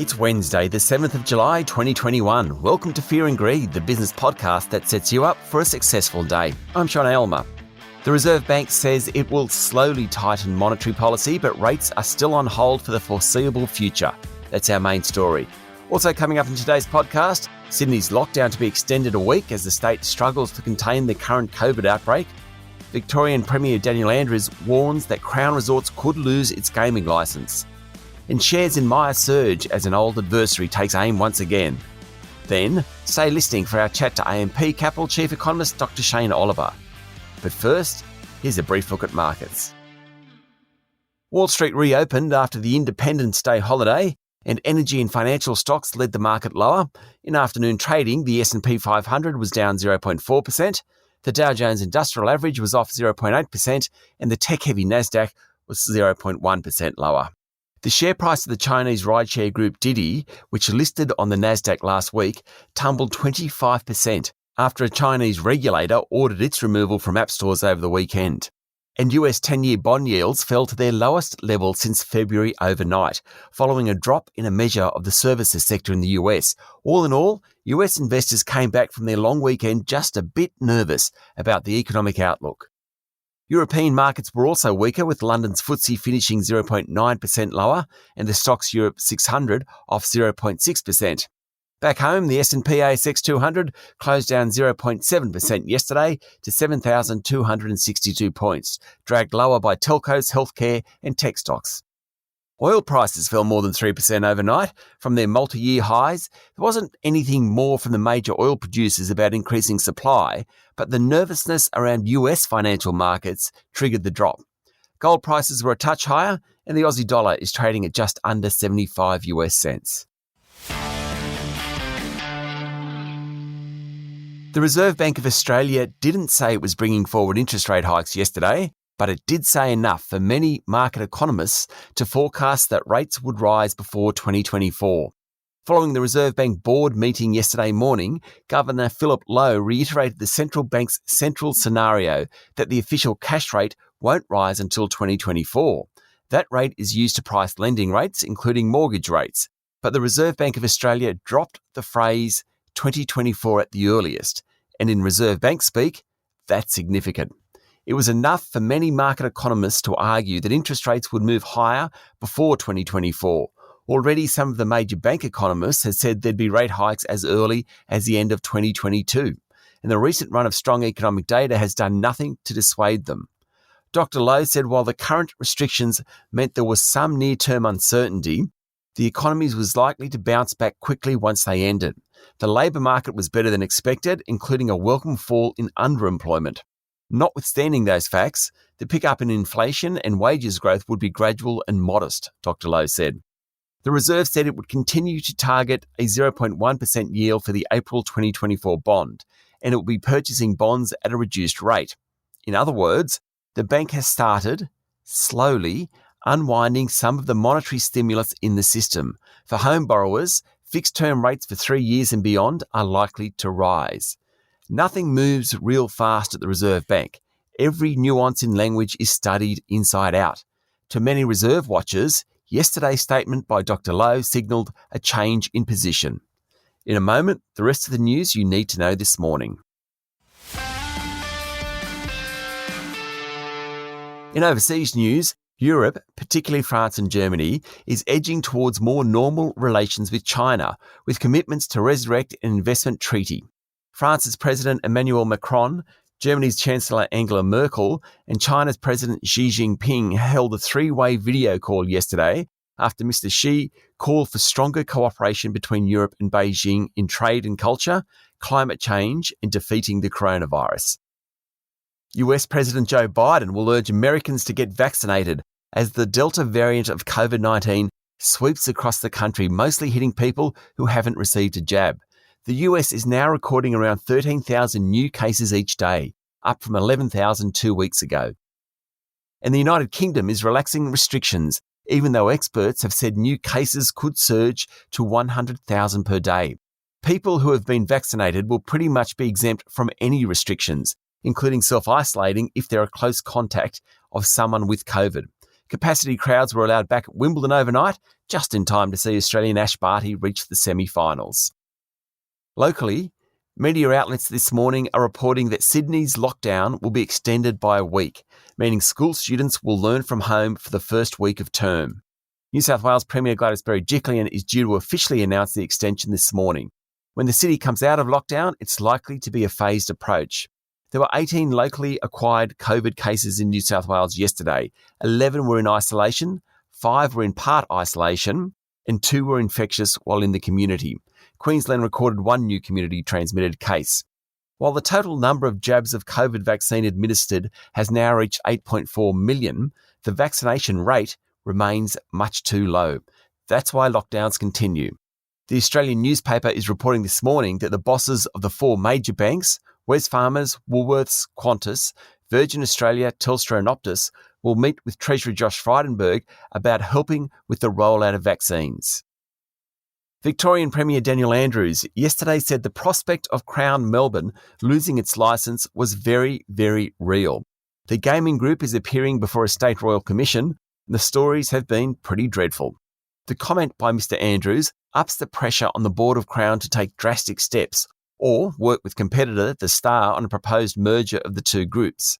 It's Wednesday, the 7th of July, 2021. Welcome to Fear and Greed, the business podcast that sets you up for a successful day. I'm Sean Aylmer. The Reserve Bank says it will slowly tighten monetary policy, but rates are still on hold for the foreseeable future. That's our main story. Also coming up in today's podcast, Sydney's lockdown to be extended a week as the state struggles to contain the current COVID outbreak. Victorian Premier Daniel Andrews warns that Crown Resorts could lose its gaming licence. And shares in Myer surge as an old adversary takes aim once again. Then, stay listening for our chat to AMP Capital Chief Economist Dr. Shane Oliver. But first, here's a brief look at markets. Wall Street reopened after the Independence Day holiday, and energy and financial stocks led the market lower. In afternoon trading, the S&P 500 was down 0.4%, the Dow Jones Industrial Average was off 0.8%, and the tech-heavy Nasdaq was 0.1% lower. The share price of the Chinese rideshare group Didi, which listed on the Nasdaq last week, tumbled 25% after a Chinese regulator ordered its removal from app stores over the weekend. And US 10-year bond yields fell to their lowest level since February overnight, following a drop in a measure of the services sector in the US. All in all, US investors came back from their long weekend just a bit nervous about the economic outlook. European markets were also weaker, with London's FTSE finishing 0.9% lower and the Stoxx Europe 600 off 0.6%. Back home, the S&P ASX 200 closed down 0.7% yesterday to 7,262 points, dragged lower by telcos, healthcare and tech stocks. Oil prices fell more than 3% overnight from their multi-year highs. There wasn't anything more from the major oil producers about increasing supply, but the nervousness around US financial markets triggered the drop. Gold prices were a touch higher, and the Aussie dollar is trading at just under 75 US cents. The Reserve Bank of Australia didn't say it was bringing forward interest rate hikes yesterday, but it did say enough for many market economists to forecast that rates would rise before 2024. Following the Reserve Bank board meeting yesterday morning, Governor Philip Lowe reiterated the central bank's central scenario that the official cash rate won't rise until 2024. That rate is used to price lending rates, including mortgage rates. But the Reserve Bank of Australia dropped the phrase 2024 at the earliest, and in Reserve Bank speak, that's significant. It was enough for many market economists to argue that interest rates would move higher before 2024. Already, some of the major bank economists have said there'd be rate hikes as early as the end of 2022, and the recent run of strong economic data has done nothing to dissuade them. Dr. Lowe said while the current restrictions meant there was some near-term uncertainty, the economy was likely to bounce back quickly once they ended. The labour market was better than expected, including a welcome fall in underemployment. Notwithstanding those facts, the pickup in inflation and wages growth would be gradual and modest, Dr. Lowe said. The Reserve said it would continue to target a 0.1% yield for the April 2024 bond, and it will be purchasing bonds at a reduced rate. In other words, the bank has started, slowly, unwinding some of the monetary stimulus in the system. For home borrowers, fixed-term rates for 3 years and beyond are likely to rise. Nothing moves real fast at the Reserve Bank. Every nuance in language is studied inside out. To many Reserve watchers, yesterday's statement by Dr. Lowe signalled a change in position. In a moment, the rest of the news you need to know this morning. In overseas news, Europe, particularly France and Germany, is edging towards more normal relations with China, with commitments to resurrect an investment treaty. France's President Emmanuel Macron, Germany's Chancellor Angela Merkel, and China's President Xi Jinping held a three-way video call yesterday after Mr. Xi called for stronger cooperation between Europe and Beijing in trade and culture, climate change, and defeating the coronavirus. US President Joe Biden will urge Americans to get vaccinated as the Delta variant of COVID-19 sweeps across the country, mostly hitting people who haven't received a jab. The US is now recording around 13,000 new cases each day, up from 11,000 2 weeks ago. And the United Kingdom is relaxing restrictions, even though experts have said new cases could surge to 100,000 per day. People who have been vaccinated will pretty much be exempt from any restrictions, including self-isolating if they're a close contact of someone with COVID. Capacity crowds were allowed back at Wimbledon overnight, just in time to see Australian Ash Barty reach the semi-finals. Locally, media outlets this morning are reporting that Sydney's lockdown will be extended by a week, meaning school students will learn from home for the first week of term. New South Wales Premier Gladys Berejiklian is due to officially announce the extension this morning. When the city comes out of lockdown, it's likely to be a phased approach. There were 18 locally acquired COVID cases in New South Wales yesterday. 11 were in isolation, 5 were in part isolation, and 2 were infectious while in the community. Queensland recorded 1 new community transmitted case. While the total number of jabs of COVID vaccine administered has now reached 8.4 million, the vaccination rate remains much too low. That's why lockdowns continue. The Australian newspaper is reporting this morning that the bosses of the 4 major banks, Wesfarmers, Woolworths, Qantas, Virgin Australia, Telstra and Optus, will meet with Treasurer Josh Frydenberg about helping with the rollout of vaccines. Victorian Premier Daniel Andrews yesterday said the prospect of Crown Melbourne losing its licence was very, very real. The gaming group is appearing before a state royal commission, and the stories have been pretty dreadful. The comment by Mr Andrews ups the pressure on the Board of Crown to take drastic steps or work with competitor The Star on a proposed merger of the two groups.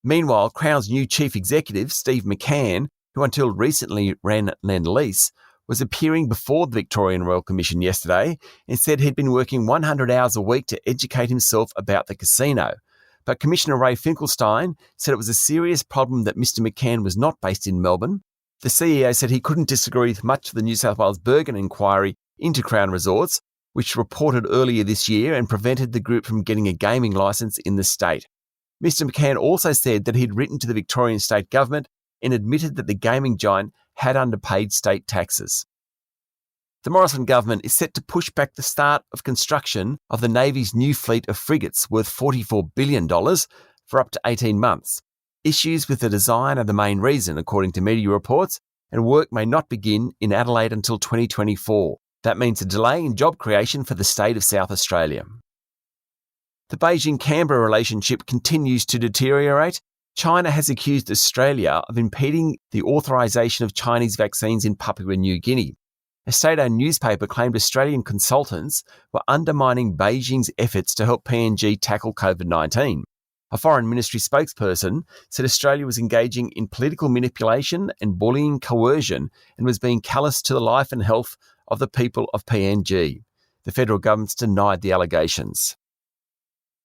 Meanwhile, Crown's new chief executive, Steve McCann, who until recently ran Lend-Lease, was appearing before the Victorian Royal Commission yesterday and said he'd been working 100 hours a week to educate himself about the casino. But Commissioner Ray Finkelstein said it was a serious problem that Mr McCann was not based in Melbourne. The CEO said he couldn't disagree with much of the New South Wales Bergen inquiry into Crown Resorts, which reported earlier this year and prevented the group from getting a gaming licence in the state. Mr McCann also said that he'd written to the Victorian state government and admitted that the gaming giant had underpaid state taxes. The Morrison government is set to push back the start of construction of the Navy's new fleet of frigates worth $44 billion for up to 18 months. Issues with the design are the main reason, according to media reports, and work may not begin in Adelaide until 2024. That means a delay in job creation for the state of South Australia. The Beijing-Canberra relationship continues to deteriorate. China has accused Australia of impeding the authorisation of Chinese vaccines in Papua New Guinea. A state-owned newspaper claimed Australian consultants were undermining Beijing's efforts to help PNG tackle COVID-19. A foreign ministry spokesperson said Australia was engaging in political manipulation and bullying coercion and was being callous to the life and health of the people of PNG. The federal government's denied the allegations.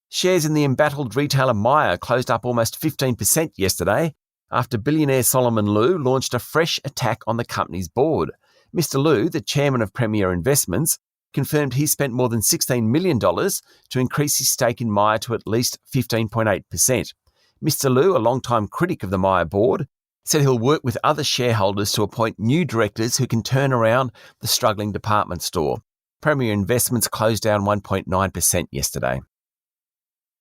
Shares in the embattled retailer Myer closed up almost 15% yesterday after billionaire Solomon Lew launched a fresh attack on the company's board. Mr Lew, the chairman of Premier Investments, confirmed he spent more than $16 million to increase his stake in Myer to at least 15.8%. Mr Lew, a long-time critic of the Myer board, said he'll work with other shareholders to appoint new directors who can turn around the struggling department store. Premier Investments closed down 1.9% yesterday.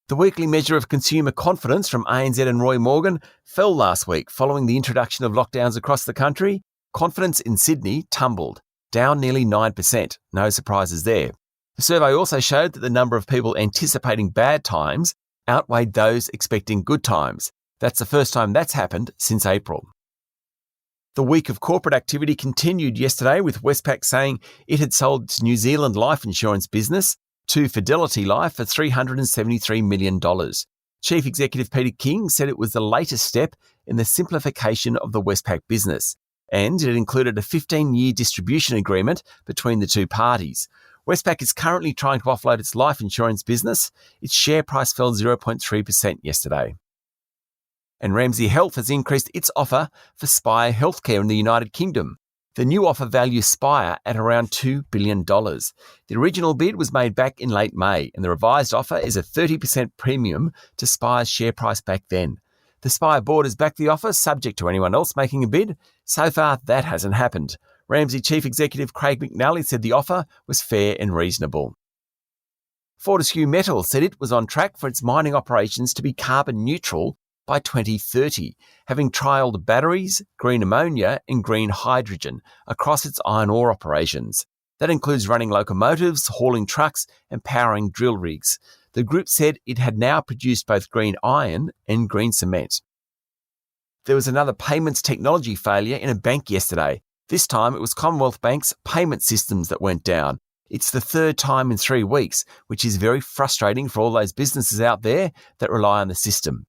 The weekly measure of consumer confidence from ANZ and Roy Morgan fell last week following the introduction of lockdowns across the country. Confidence in Sydney tumbled, down nearly 9%. No surprises there. The survey also showed that the number of people anticipating bad times outweighed those expecting good times. That's the first time that's happened since April. The week of corporate activity continued yesterday with Westpac saying it had sold its New Zealand life insurance business to Fidelity Life for $373 million. Chief Executive Peter King said it was the latest step in the simplification of the Westpac business, and it included a 15-year distribution agreement between the two parties. Westpac is currently trying to offload its life insurance business. Its share price fell 0.3% yesterday. And Ramsay Health has increased its offer for Spire Healthcare in the United Kingdom. The new offer values Spire at around $2 billion. The original bid was made back in late May, and the revised offer is a 30% premium to Spire's share price back then. The Spire board has backed the offer, subject to anyone else making a bid. So far, that hasn't happened. Ramsay Chief Executive Craig McNally said the offer was fair and reasonable. Fortescue Metals said it was on track for its mining operations to be carbon neutral by 2030, having trialled batteries, green ammonia and green hydrogen across its iron ore operations. That includes running locomotives, hauling trucks and powering drill rigs. The group said it had now produced both green iron and green cement. There was another payments technology failure in a bank yesterday. This time it was Commonwealth Bank's payment systems that went down. It's the third time in 3 weeks, which is very frustrating for all those businesses out there that rely on the system.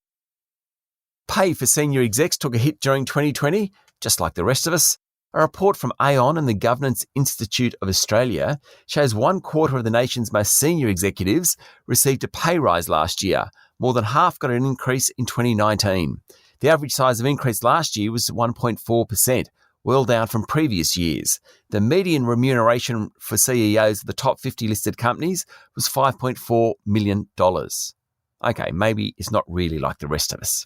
Pay for senior execs took a hit during 2020, just like the rest of us. A report from Aon and the Governance Institute of Australia shows 1/4 of the nation's most senior executives received a pay rise last year. More than half got an increase in 2019. The average size of increase last year was 1.4%, well down from previous years. The median remuneration for CEOs of the top 50 listed companies was $5.4 million. Okay, maybe it's not really like the rest of us.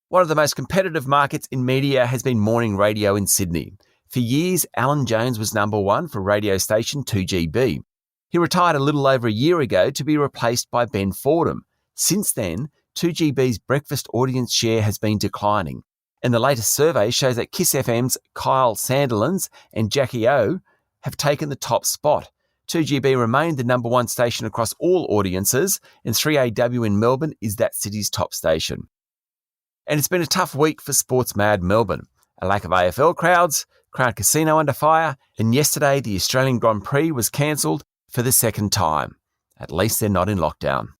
One of the most competitive markets in media has been morning radio in Sydney. For years, Alan Jones was number one for radio station 2GB. He retired a little over a year ago to be replaced by Ben Fordham. Since then, 2GB's breakfast audience share has been declining, and the latest survey shows that Kiss FM's Kyle Sandilands and Jackie O have taken the top spot. 2GB remained the number one station across all audiences, and 3AW in Melbourne is that city's top station. And it's been a tough week for sports mad Melbourne. A lack of AFL crowds, Crown Casino under fire, and yesterday the Australian Grand Prix was cancelled for the second time. At least they're not in lockdown.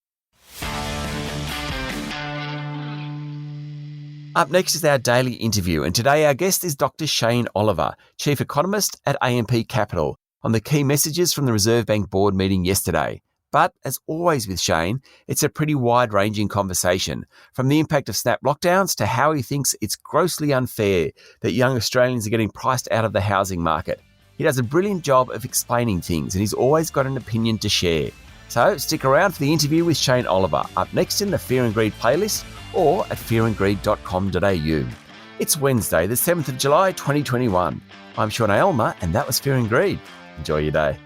Up next is our daily interview, and today our guest is Dr. Shane Oliver, Chief Economist at AMP Capital, on the key messages from the Reserve Bank board meeting yesterday. But, as always with Shane, it's a pretty wide-ranging conversation, from the impact of snap lockdowns to how he thinks it's grossly unfair that young Australians are getting priced out of the housing market. He does a brilliant job of explaining things, and he's always got an opinion to share. So stick around for the interview with Shane Oliver, up next in the Fear and Greed playlist or at fearandgreed.com.au. It's Wednesday, the 7th of July, 2021. I'm Sean Aylmer, and that was Fear and Greed. Enjoy your day.